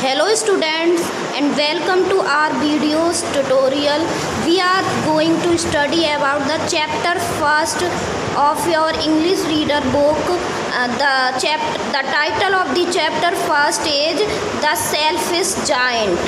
Hello students and welcome to our videos tutorial. We are going to study about the chapter first of your English reader book. The title of the chapter first is The Selfish Giant.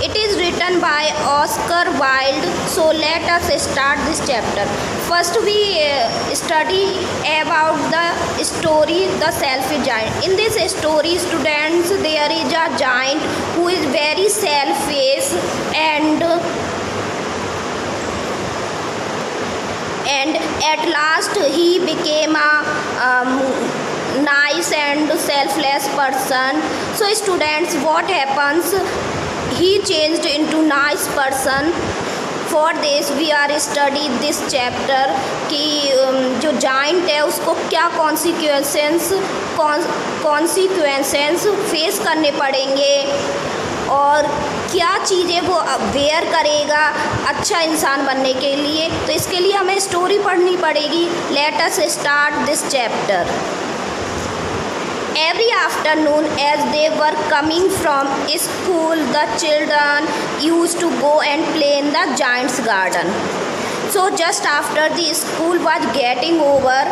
It is written by Oscar Wilde. So let us start this chapter. First we study about the story The Selfish Giant. In this story, students, there is a giant who is very selfish and at last he became a nice and selfless person. So students, what happens? He changed into nice person. For this we are study this chapter कि जो giant है उसको क्या consequences face करने पड़ेंगे और क्या चीज़ें वो अवेयर करेगा अच्छा इंसान बनने के लिए। तो इसके लिए हमें स्टोरी पढ़नी पड़ेगी। Let us start this chapter. Every afternoon as they were coming from school, the children used to go and play in the giant's garden. So just after the school was getting over,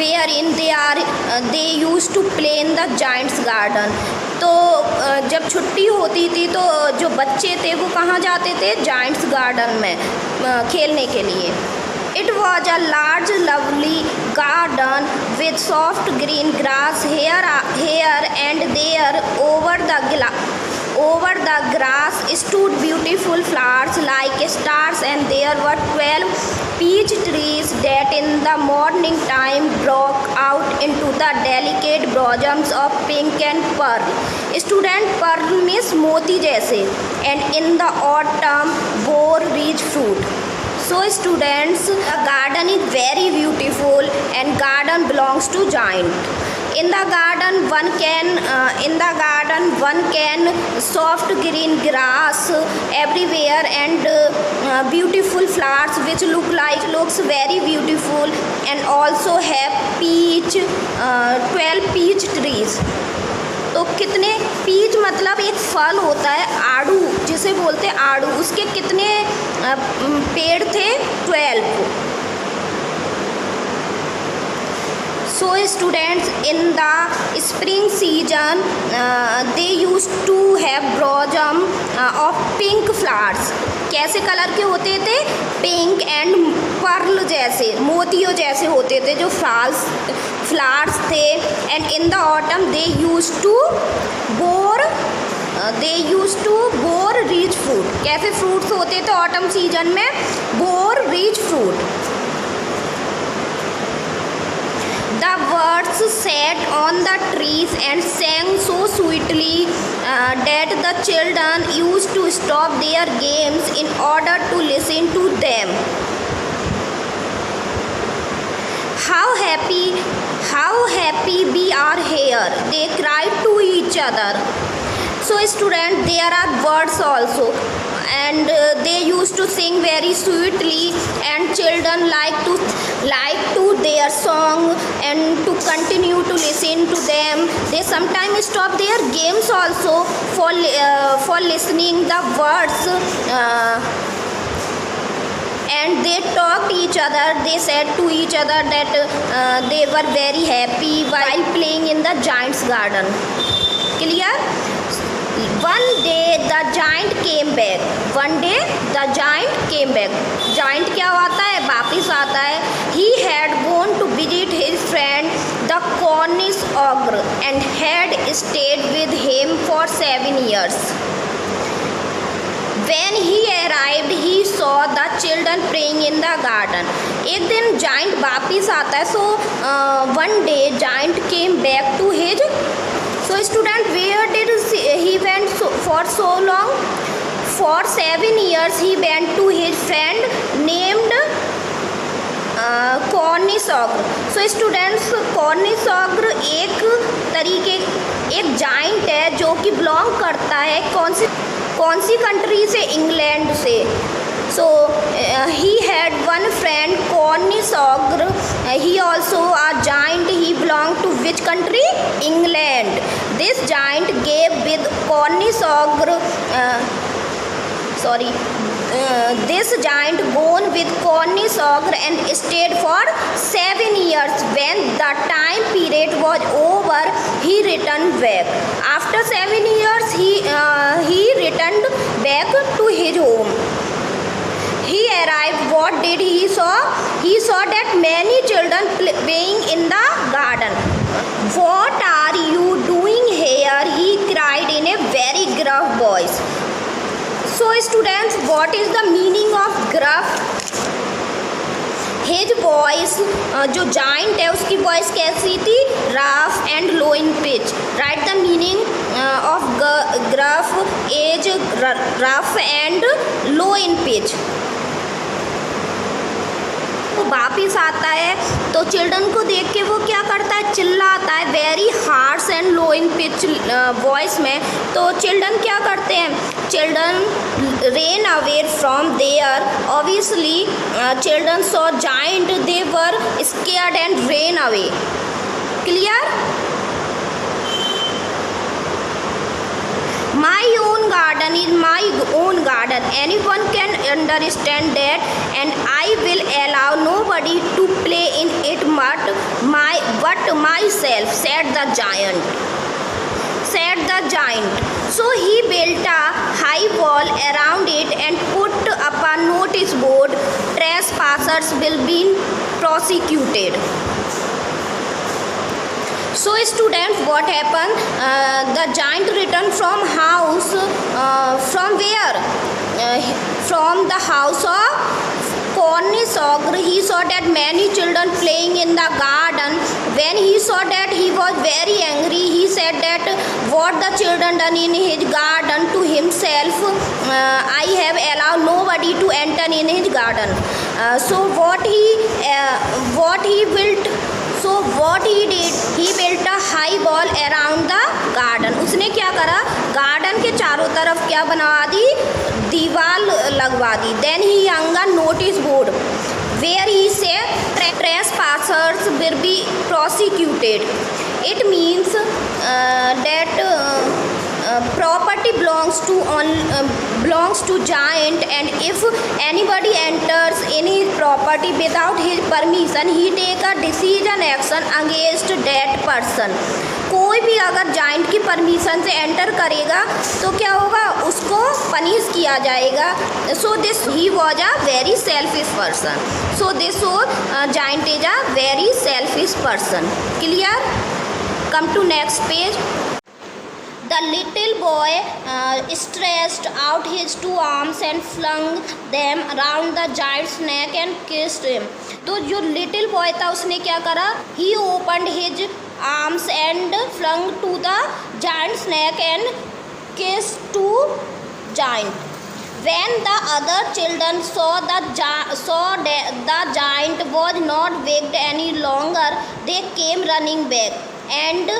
wherein they used to play in the giant's garden. तो जब छुट्टी होती थी तो जो बच्चे थे वो कहाँ जाते थे? जाइंट्स गार्डन में खेलने के लिए। It was a large, lovely garden with soft green grass here and there. Over the grass stood beautiful flowers like stars, and there were 12 peach trees that in the morning time broke out into the delicate blossoms of pink and pearl. Student, pearl means मोती जैसे, and in the autumn bore rich fruit. So students, the garden is very beautiful and garden belongs to giant. In the garden one can soft green grass everywhere and beautiful flowers which looks very beautiful, and also have 12 peach trees. तो कितने peach मतलब एक फल होता है, आड़ू जिसे बोलते हैं आड़ू, उसके कितने पेड़ थे? 12. So students, in the spring season they used to have blossom of pink flowers. कैसे कलर के होते थे? पिंक एंड पर्ल जैसे, मोतियों जैसे होते थे जो फ्लावर्स थे. And in the autumn they used to bore rich fruit. कैसे फ्रूट्स होते थे ऑटम सीजन में? Bore rich fruit. The birds sat on the trees and sang so sweetly that the children used to stop their games in order to listen to them. How happy we are here, they cried to each other. So students, there are birds also, and they used to sing very sweetly, and children like to their song and to continue to listen to them. They sometimes stop their games also for listening the words, and they talked each other. They said to each other that they were very happy while playing in the giant's garden. Clear? One day the giant came back. Giant क्या आता है? वापिस आता है. He had gone to visit his friend the Cornish ogre and had stayed with him for 7 years. When he arrived, he saw the children playing in the garden. एक दिन giant वापिस आता है. So one day giant came back to his. So student, where did he went for so long? For 7 years he went to his friend named Cornish ogre. So students, Cornish ogre एक giant है जो कि belong करता है कौन सी country से? England से. So he had one friend Cornish ogre. He also a giant. He belonged to which country? England. This giant gave with Cornisogre. This giant gone with Cornisogre and stayed for 7 years. When the time period was over, he returned back. After 7 years, he returned back to his home. He arrived. What did he saw? He saw that many children playing in the garden. What are you doing here? He cried in a very gruff voice. So students, what is the meaning of gruff? His voice, जो giant है उसकी voice कैसी थी? Rough and low in pitch. Write the meaning of gruff is rough and low in pitch. वो वापिस आता है तो चिल्ड्रन को देख के वो क्या करता है? चिल्लाता है very harsh and low in pitch voice में. तो चिल्ड्रन क्या करते हैं? Children ran away from there. Obviously children saw giant, they were scared and ran away. Clear? My own garden is my own garden. Anyone can understand that, and I will allow nobody to play in it but myself, said the giant. So he built a high wall around it and put up a notice board. Trespassers will be prosecuted. So students, what happened? The giant returned from house. From where? From the house of Cornisogre. He saw that many children playing in the garden. When he saw that, he was very angry. He said that what the children done in his garden to himself. I have allowed nobody to enter in his garden. So what he built? So what he did, he built a high wall around the garden. उसने क्या करा? Garden के चारों तरफ क्या बनवा दी? दीवार लगवा दी. Then he hung a notice board where he said trespassers will be prosecuted. It means that property belongs to giant, and if anybody enters in his property without his permission, he take a decision action against that person. कोई भी अगर giant की permission से enter करेगा तो क्या होगा? उसको पनिश किया जाएगा. So this he was a very selfish person. So this giant is a very selfish person. Clear? Come to next page. The little boy stretched out his two arms and flung them around the giant's neck and kissed him. तो जो little boy था उसने क्या करा? He opened his arms and flung to the giant's neck and kissed to giant. When the other children saw that the giant was not wicked any longer, they came running back, and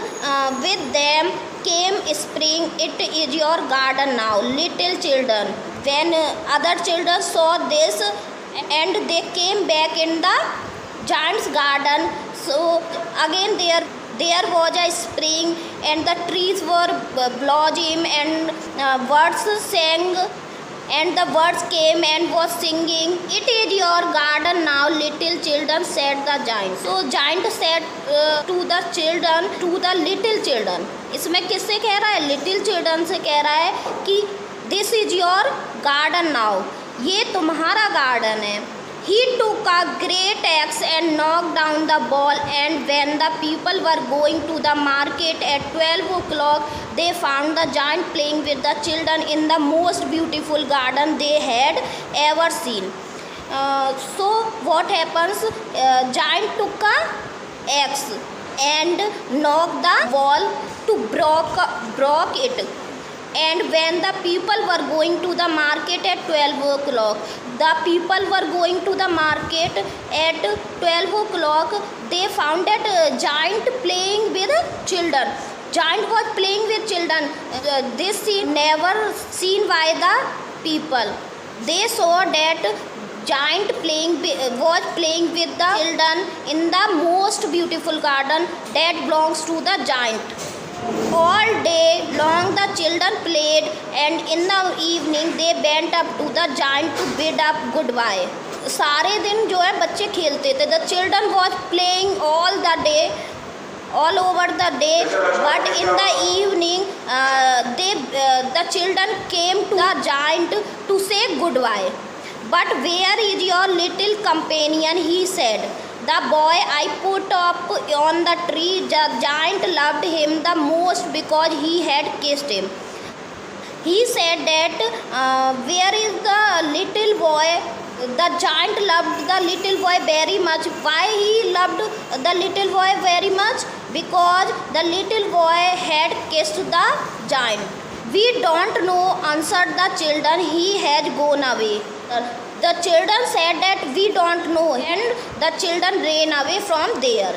with them came spring. It is your garden now, little children. When other children saw this, and they came back in the giant's garden, so again there was a spring, and the trees were blossoming, and birds sang, and the birds came and was singing. It is your garden now, little children, said the giant. So giant said to the little children. इसमें किससे कह रहा है? Little children से कह रहा है कि this is your garden now, ये तुम्हारा गार्डन है. He took a great axe and knocked down the wall, and when the people were going to the market at 12 o'clock, they found the giant playing with the children in the most beautiful garden they had ever seen. So what happens? Giant took a axe and knocked the wall to broke it. And when the people were going to the market at 12 o'clock, at 12 o'clock, they found that giant playing with children. Giant was playing with children. This scene never seen by the people. They saw that giant was playing with the children in the most beautiful garden that belongs to the giant. All day long the children played, and in the evening they went up to the giant to bid up goodbye. सारे दिन जो है बच्चे खेलते थे. The children was playing all the day, all over the day, but in the evening the children came to the giant to say goodbye. But where is your little companion? He said. The boy I put up on the tree, the giant loved him the most because he had kissed him. He said that where is the little boy? The giant loved the little boy very much. Why he loved the little boy very much? Because the little boy had kissed the giant. We don't know, answered the children. He has gone away. The children said that we don't know, and the children ran away from there.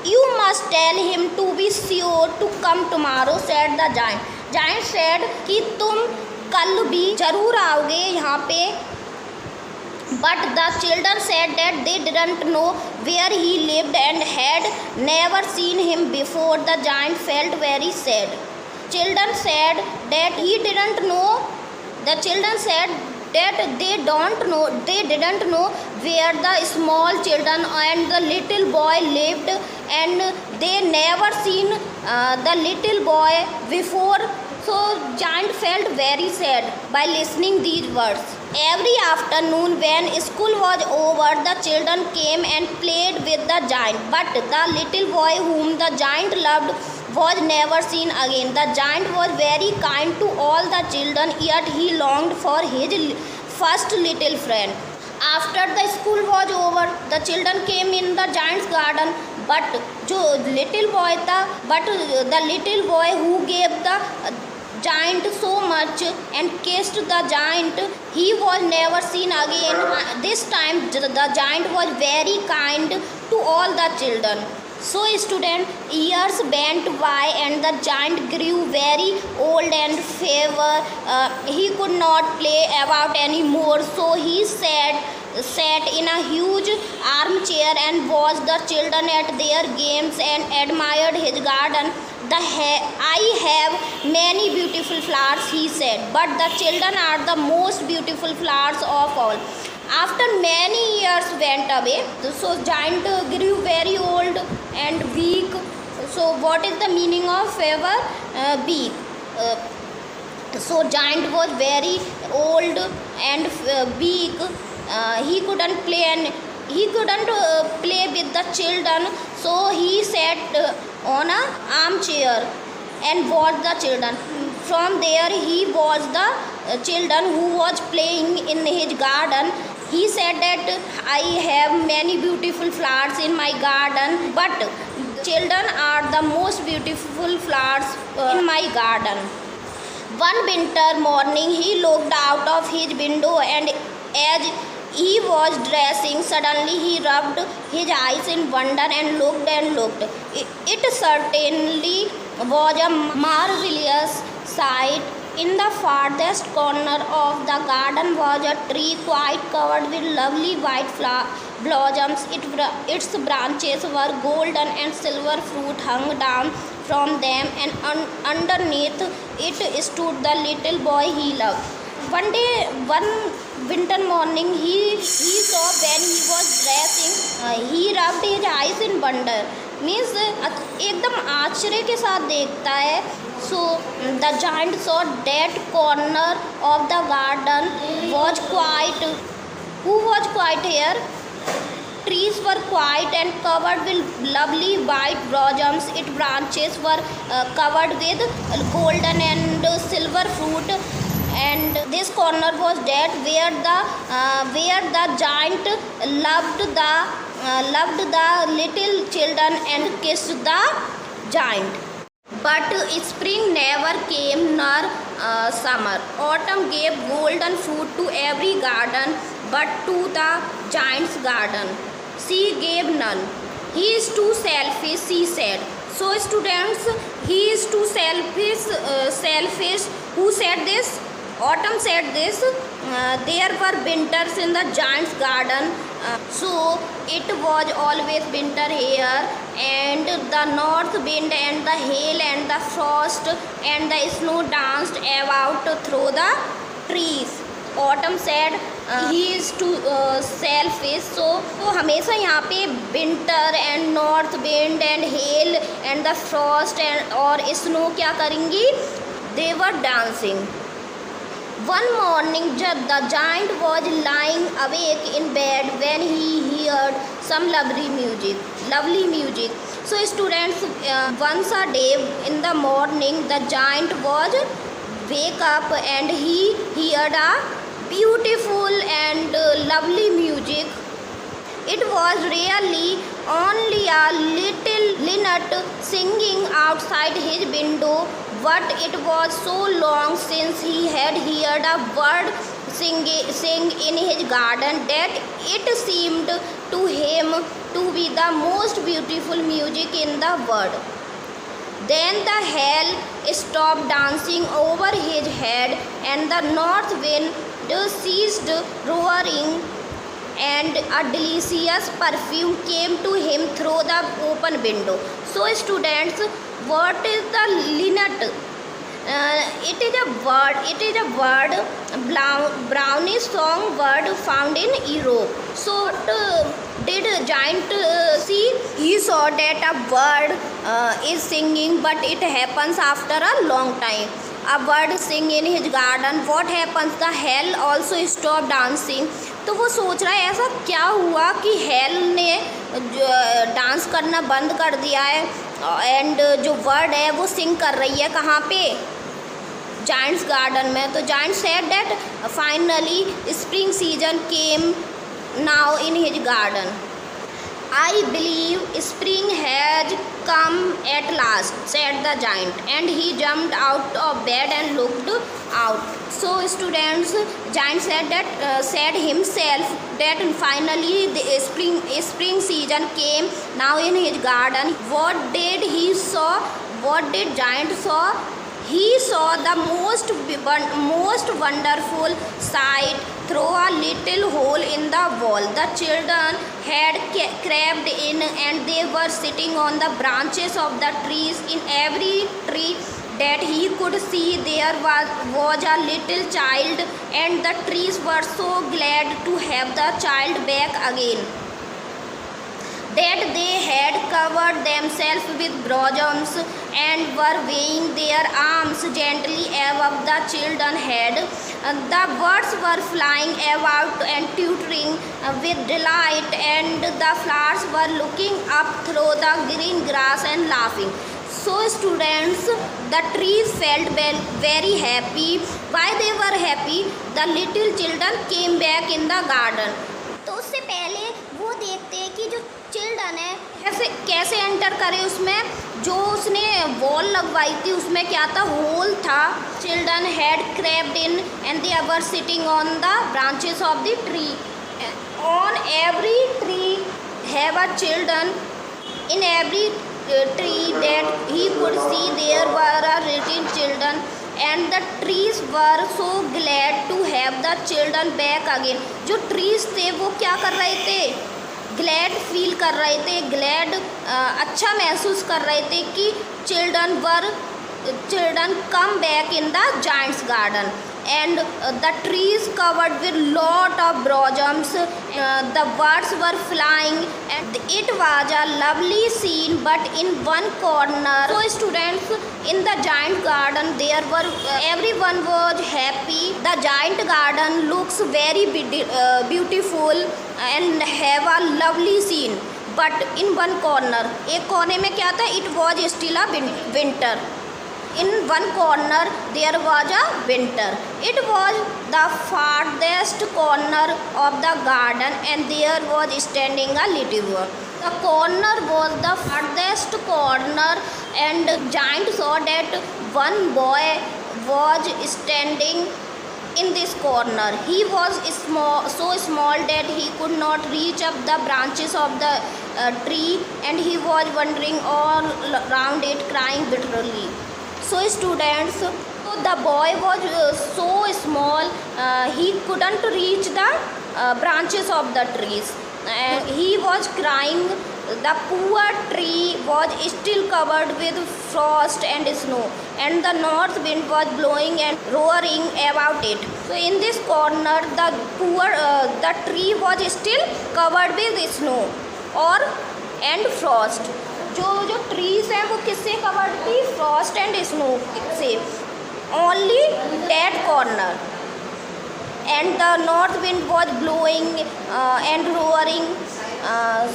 You must tell him to be sure to come tomorrow, said the giant. Giant said कि तुम कल भी जरूर आओगे यहाँ पे. But the children said that they didn't know where he lived and had never seen him before. The giant felt very sad. Children said that he didn't know. The children said that they didn't know where the small children and the little boy lived, and they never seen the little boy before. So giant felt very sad by listening these words. Every afternoon when school was over, the children came and played with the giant, but the little boy whom the giant loved was never seen again. The giant was very kind to all the children, yet he longed for his first little friend. After the school was over, the children came in the giant's garden, but the little boy who gave the giant so much and kissed the giant, he was never seen again. This time the giant was very kind to all the children. So student, years went by and the giant grew very old and feeble. He could not play about anymore, so he sat in a huge armchair and watched the children at their games and admired his garden. I have many beautiful flowers, he said, but the children are the most beautiful flowers of all. After many years went away, so giant grew very old and weak. So what is the meaning of feeble? Weak. So giant was very old and weak. He couldn't play with the children, so he sat on an armchair and watched the children. From there he watched the children who was playing in his garden. He said that I have many beautiful flowers in my garden, but children are the most beautiful flowers in my garden. One winter morning he looked out of his window, and as he was dressing, suddenly he rubbed his eyes in wonder and looked. It certainly was a marvelous sight. In the farthest corner of the garden was a tree quite covered with lovely white blossoms. Its branches were golden and silver fruit hung down from them, and underneath it stood the little boy he loved. One winter morning, he saw when he was dressing, he rubbed his eyes in wonder. Means एकदम आश्चर्य के साथ देखता है. So the giant saw that corner of the garden was quiet. Who was quiet here? Trees were quiet and covered with lovely white blossoms. Its branches were covered with golden and silver fruit. And this corner was that where the giant loved the little children and kissed the giant. But spring never came, nor summer. Autumn gave golden fruit to every garden, but to the giant's garden she gave none. He is too selfish, she said. So students, he is too selfish. Who said this? Autumn said this. There were winters in the giant's garden, So it was always winter here, and the north wind and the hail and the frost and the snow danced about through the trees. Autumn said he is too selfish, so हमेशा यहाँ पे winter and north wind and hail and the frost and और snow क्या करेंगी, they were dancing. One morning, the giant was lying awake in bed when he heard some lovely music. So, students, once a day in the morning, the giant was wake up and he heard a beautiful and lovely music. It was really only a little linnet singing outside his window, but it was so long since he had heard a bird sing in his garden that it seemed to him to be the most beautiful music in the world. Then the hail stopped dancing over his head, and the north wind ceased roaring, and a delicious perfume came to him through the open window. So, students, what is the linnet? It is a word, brownish song word found in Europe. So what did giant see? He saw that a bird is singing, but it happens after a long time. A bird sing in his garden. What happens? The hell also stopped dancing. तो वो सोच रहा है ऐसा क्या हुआ कि hello ने डांस करना बंद कर दिया है, एंड जो वर्ड है वो सिंग कर रही है कहाँ पे, जायंट्स गार्डन में. तो giant said that finally spring season came now in his garden. I believe spring has come at last, said the giant, and he jumped out of bed and looked out. So students, giant said said himself that finally the spring season came now in his garden. What did he saw? What did giant saw? He saw the most wonderful sight through a little hole in the wall. The children had crept in, and they were sitting on the branches of the trees. In every tree that he could see, there was a little child, and the trees were so glad to have the child back again that they had covered themselves with blossoms and were waving their arms gently above the children's head. The birds were flying about and twittering with delight, and the flowers were looking up through the green grass and laughing. So students, the trees felt very happy. Why they were happy? The little children came back in the garden. तो उससे पहले वो देखते हैं कि जो children है कैसे एंटर करे उसमें. जो उसने वॉल लगवाई थी उसमें क्या था, होल था. Children had crept in and they were sitting on the branches of the tree. On every tree have a children. In every tree that he could see there were a little children, and the trees were so glad to have the children back again. जो trees थे वो क्या कर रहे थे, glad feel कर रहे थे, glad अच्छा महसूस कर रहे थे कि children come back in the giant's garden. And the trees covered with lot of blossoms, the birds were flying, and it was a lovely scene. But in one corner, so students, in the giant garden there were everyone was happy. The giant garden looks very beautiful and have a lovely scene. But in one corner, एक कोने में क्या था, it was still a winter. In one corner there was a winter. It was the farthest corner of the garden, and there was standing a little boy. The corner was the farthest corner, and giant saw that one boy was standing in this corner. He was so small that he could not reach up the branches of the tree, and he was wandering all around it, crying bitterly. So students, the boy was so small, he couldn't reach the branches of the trees. he was crying. The poor tree was still covered with frost and snow, and the north wind was blowing and roaring about it. So in this corner, the tree was still covered with snow और and frost. जो trees हैं वो किससे covered थी? Frost and snow से. Only that corner. And the north wind was blowing and roaring.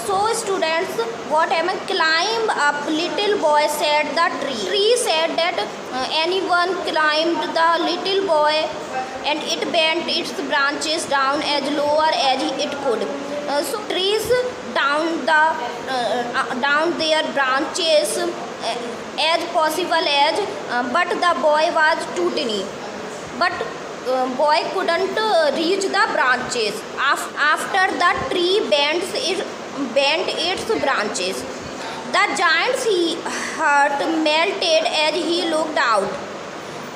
So students, what happened? Climb up, little boy, said the tree. Tree said that anyone climbed the little boy, and it bent its branches down as lower as it could. So trees down their branches as possible as, but the boy was too tiny. But boy couldn't reach the branches. After the tree bent its branches, the giant's heart melted as he looked out.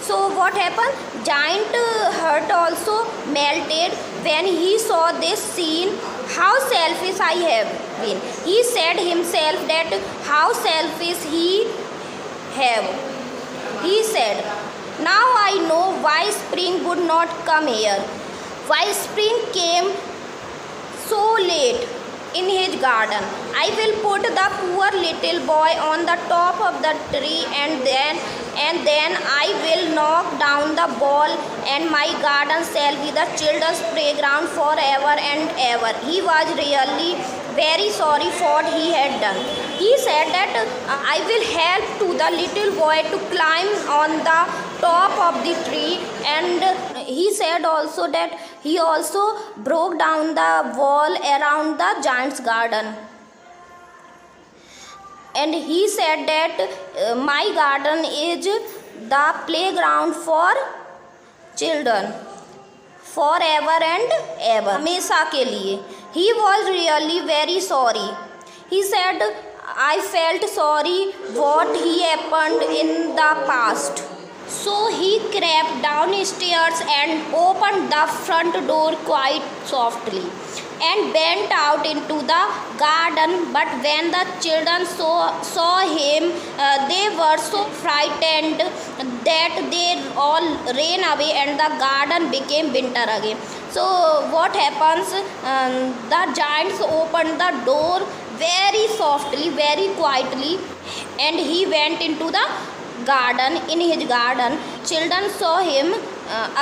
So what happened? Giant heart also melted when he saw this scene. How selfish I have been. He said himself that how selfish he have. He said, now I know why spring would not come here. Why spring came so late in his garden. I will put the poor little boy on the top of the tree, and then I will knock down the ball, and my garden shall be the children's playground forever and ever. He was really very sorry for what he had done. He said that I will help to the little boy to climb on the top of the tree, and he said also that he also broke down the wall around the giant's garden. And he said that my garden is the playground for children forever and ever, हमेशा के लिए. He was really very sorry. He said, I felt sorry what he happened in the past. So he crept downstairs and opened the front door quite softly and went out into the garden. But when the children saw him, they were so frightened that they all ran away, and the garden became winter again. So what happens? The giants opened the door very softly, very quietly, and he went into the garden. In his garden, children saw him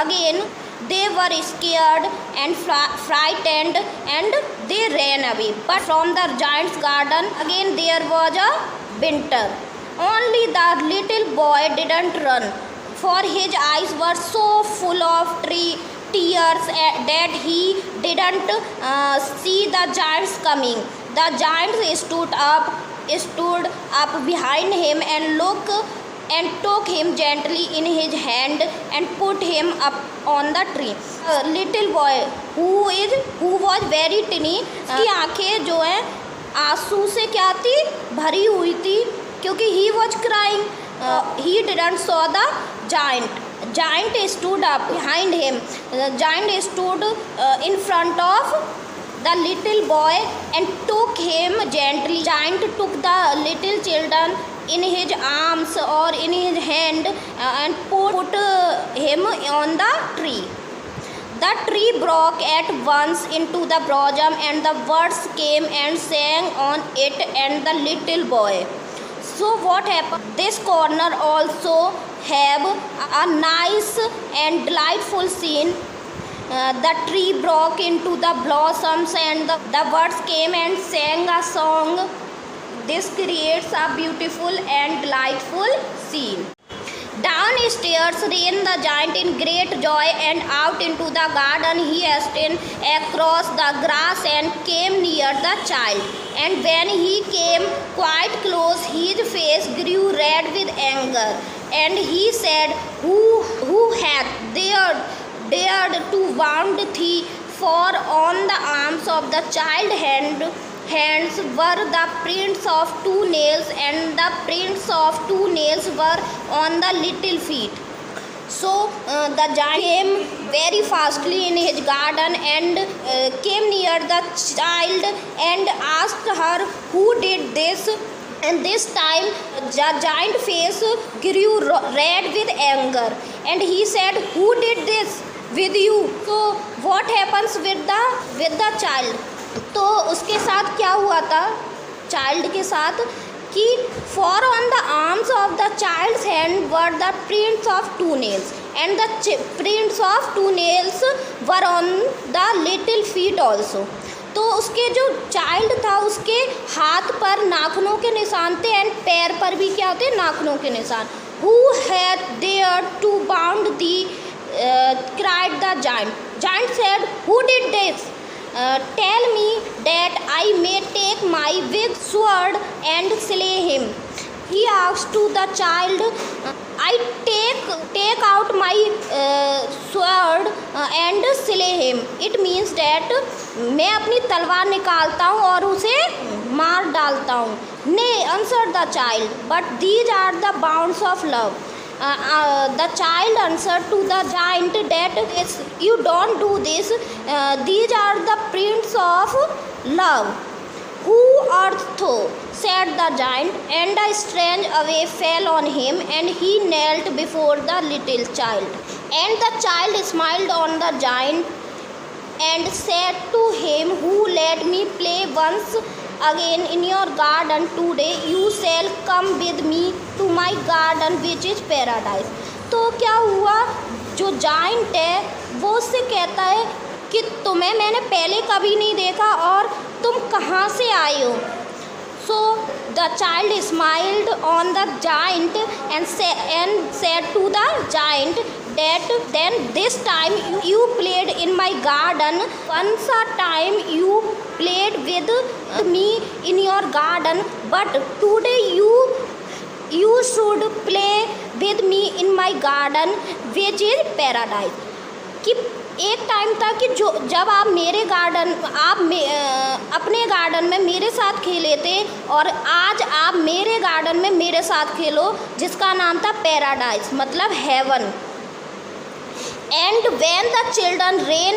again. They were scared and frightened, and they ran away. But from the giant's garden again there was a winter. Only the little boy didn't run, for his eyes were so full of tears that he didn't see the giants coming. The giants stood up behind him and took him gently in his hand and put him up on the tree. Little boy who was very tiny, उसकी आंखें जो हैं आंसू से क्या थी, भरी हुई थी, क्योंकि he was crying. He didn't saw the giant. Giant stood up behind him. The giant stood in front of the little boy and took him gently. Giant took the little children in his arms or in his hand and put him on the tree. The tree broke at once into the blossom, and the birds came and sang on it and the little boy. So what happened? This corner also have a nice and delightful scene. The tree broke into the blossoms, and the birds came and sang a song. This creates a beautiful and delightful scene. Downstairs ran the giant in great joy, and out into the garden he hastened across the grass and came near the child. And when he came quite close, his face grew red with anger, and he said, Who hath dared to wound thee? For on the arms of the child hands were the prints of 2 nails, and the prints of 2 nails were on the little feet. So the giant came very fastly in his garden and came near the child and asked her who did this. And this time the giant face grew red with anger and he said, who did this with you? So what happens with the child? तो उसके साथ क्या हुआ था child के साथ कि for on the arms of the child's hand were the prints of 2 nails and the prints of 2 nails were on the little feet also. तो उसके जो चाइल्ड था उसके हाथ पर नाखूनों के निशान थे एंड पैर पर भी क्या थे नाखूनों के निशान. Who had dared to bound the cried the giant. Giant said, who did this? Tell me that I may take my big sword and slay him. He asked to the child, I take out my sword and slay him. It means that मैं अपनी तलवार निकालता हूँ और उसे मार डालता हूँ. Nay, answered the child, but these are the bounds of love. The child answered to the giant that you don't do this. These are the prints of love. Who art thou? Said the giant, and a strange awe fell on him, and he knelt before the little child. And the child smiled on the giant and said to him, who let me play once again in your garden today? You shall come with me to my garden which is paradise. तो क्या हुआ जो giant है वो उससे कहता है कि तुम्हें मैंने पहले कभी नहीं देखा और तुम कहाँ से आए हो. So the child smiled on the giant and said to the giant that then this time you played in my garden. Once a time you played with me in your garden, but today you should play with me in my garden which is paradise. कि एक time था कि जब आप मेरे garden अपने garden में मेरे साथ खेले थे और आज आप मेरे गार्डन में मेरे साथ खेलो जिसका नाम था पैराडाइज मतलब haven. And when the children ran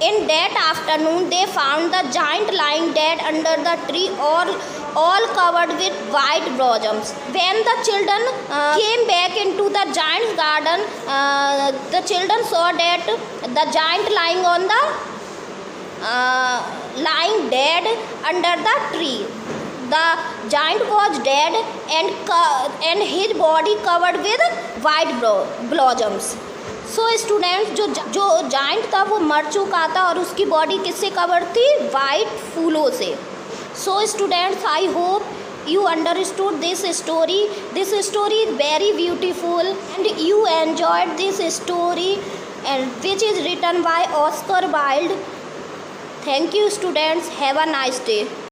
in that afternoon, they found the giant lying dead under the tree, all covered with white blossoms. When the children came back into the giant's garden, the children saw that the giant lying dead under the tree. The giant was dead and his body covered with white blossoms. So students जो giant था वो मर चुका था और उसकी body किससे cover थी वाइट फूलों से. So students I hope you understood this story. This story is very beautiful and you enjoyed this story and which is written by Oscar Wilde. Thank you students. Have a nice day.